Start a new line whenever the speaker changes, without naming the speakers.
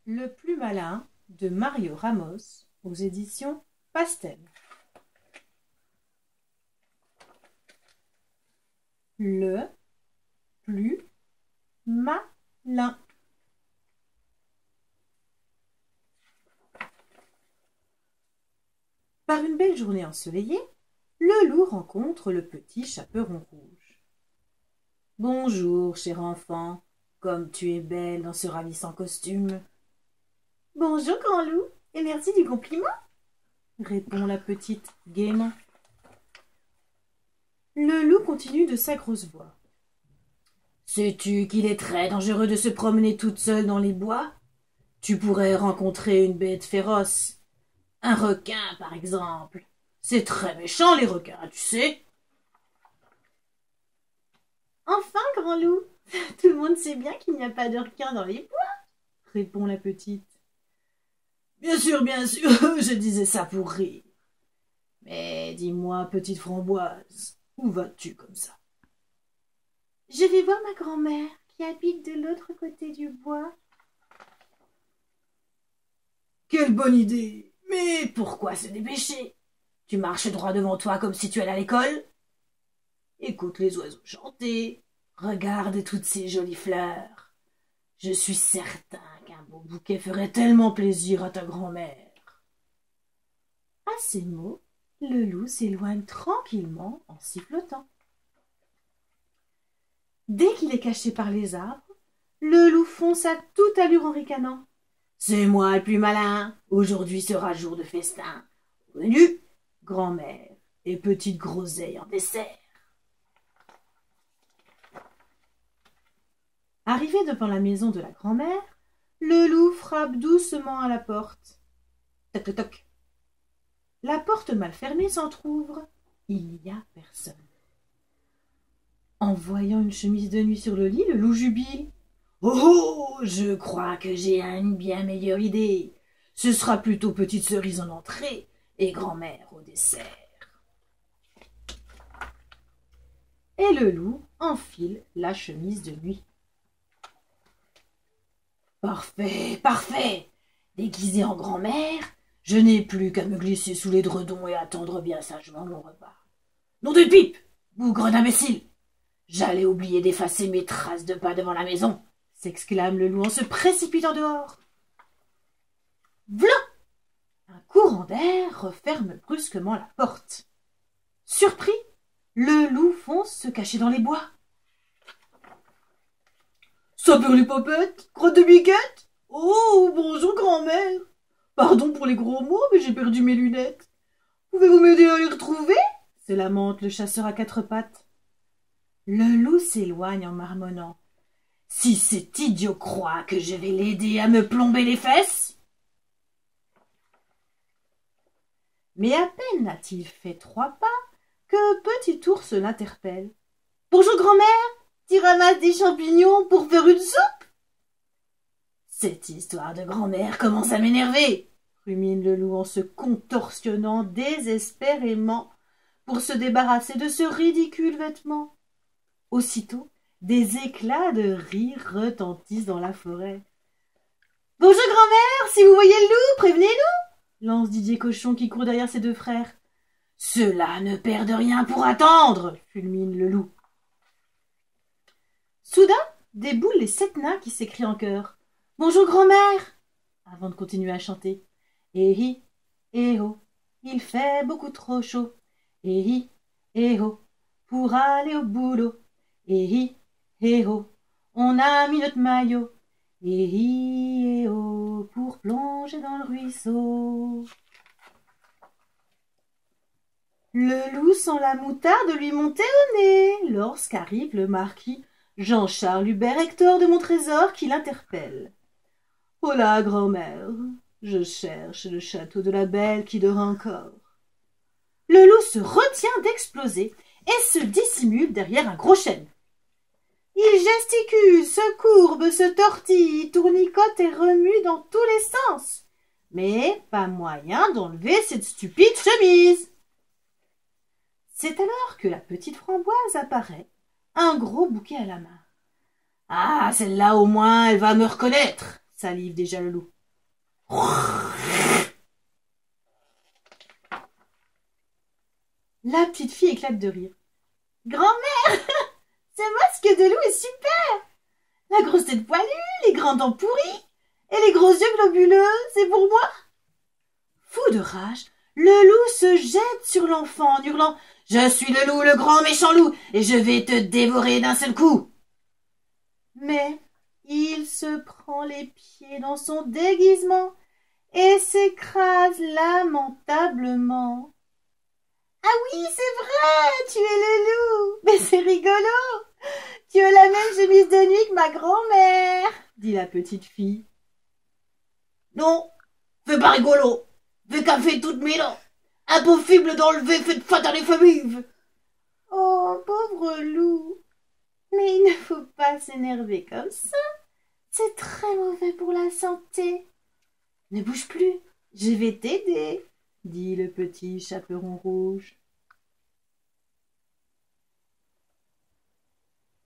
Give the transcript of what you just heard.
Le plus malin de Mario Ramos aux éditions Pastel. Le plus malin. Par une belle journée ensoleillée, le loup rencontre le petit chaperon rouge. « Bonjour, cher enfant, comme tu es belle dans ce ravissant costume. »« Bonjour, grand loup, et merci du compliment, » répond la petite gaiement. Le loup continue de sa grosse voix. « Sais-tu qu'il est très dangereux de se promener toute seule dans les bois? Tu pourrais rencontrer une bête féroce. Un requin, par exemple. C'est très méchant, les requins, tu sais. »« Enfin, grand loup, tout le monde sait bien qu'il n'y a pas de requin dans les bois, » répond la petite. « Bien sûr, je disais ça pour rire. Mais dis-moi, petite framboise, où vas-tu comme ça? »« Je vais voir ma grand-mère qui habite de l'autre côté du bois. »« Quelle bonne idée! Mais pourquoi se dépêcher? Tu marches droit devant toi comme si tu allais à l'école. Écoute les oiseaux chanter, regarde toutes ces jolies fleurs. Je suis certain qu'un beau bouquet ferait tellement plaisir à ta grand-mère. » À ces mots, le loup s'éloigne tranquillement en sifflotant. Dès qu'il est caché par les arbres, le loup fonce à toute allure en ricanant. « C'est moi le plus malin, aujourd'hui sera jour de festin. Au menu, grand-mère et petite groseille en dessert. » Arrivé devant la maison de la grand-mère, le loup frappe doucement à la porte. Toc toc toc. La porte mal fermée s'entr'ouvre. Il n'y a personne. En voyant une chemise de nuit sur le lit, le loup jubile. « Oh, je crois que j'ai une bien meilleure idée. Ce sera plutôt petite cerise en entrée et grand-mère au dessert. » Et le loup enfile la chemise de nuit. « Parfait, parfait. Déguisé en grand-mère, je n'ai plus qu'à me glisser sous l'édredon et attendre bien sagement mon repas. Nom d'une pipe, bougre d'imbécile! J'allais oublier d'effacer mes traces de pas devant la maison, » s'exclame le loup en se précipitant dehors. V'là! Un courant d'air referme brusquement la porte. Surpris, le loup fonce se cacher dans les bois. « Saperlipopette, crotte de biquette! Oh, bonjour grand-mère! Pardon pour les gros mots, mais j'ai perdu mes lunettes. Pouvez-vous m'aider à les retrouver ?» se lamente le chasseur à quatre pattes. Le loup s'éloigne en marmonnant. « Si cet idiot croit que je vais l'aider à me plomber les fesses !» Mais à peine a-t-il fait 3 pas que Petit Ours l'interpelle. « Bonjour grand-mère, tu ramasses des champignons pour faire une soupe ?» Cette histoire de grand-mère commence à m'énerver, rumine le loup en se contorsionnant désespérément pour se débarrasser de ce ridicule vêtement. Aussitôt, des éclats de rire retentissent dans la forêt. « Bonjour grand-mère, si vous voyez le loup, prévenez-nous » lance Didier Cochon qui court derrière ses 2 frères. « Ceux-là ne perdent rien pour attendre » fulmine le loup. Soudain, déboulent les 7 nains qui s'écrient en chœur. « Bonjour grand-mère » avant de continuer à chanter. « Eh hi, eh ho, il fait beaucoup trop chaud. Eh hi, eh ho, pour aller au boulot. Eh hi, eh ho, on a mis notre maillot. Eh hi, eh ho, pour plonger dans le ruisseau. » Le loup sent la moutarde lui monter au nez lorsqu'arrive le marquis Jean-Charles Hubert Hector de Montrésor qui l'interpelle. « Oh là, grand-mère, je cherche le château de la Belle qui dort encore. » Le loup se retient d'exploser et se dissimule derrière un gros chêne. Il gesticule, se courbe, se tortille, tournicote et remue dans tous les sens. Mais pas moyen d'enlever cette stupide chemise. C'est alors que la petite framboise apparaît, un gros bouquet à la main. « Ah, celle-là au moins, elle va me reconnaître » salive déjà le loup. La petite fille éclate de rire. Grand-mère, ce masque de loup est super. La grosse tête poilue, les grands dents pourries et les gros yeux globuleux, c'est pour moi. Fou de rage, le loup se jette sur l'enfant en hurlant « Je suis le loup, le grand méchant loup, et je vais te dévorer d'un seul coup !» Mais il se prend les pieds dans son déguisement et s'écrase lamentablement. « Ah oui, c'est vrai, tu es le loup, mais c'est rigolo. Tu as la même chemise de nuit que ma grand-mère, » dit la petite fille. « Non, fais pas rigolo, fais qu'à fait toute mes dents. Impossible d'enlever cette fatale famille. » Oh, pauvre loup. Mais il ne faut pas s'énerver comme ça. C'est très mauvais pour la santé. Ne bouge plus, je vais t'aider, dit le petit chaperon rouge.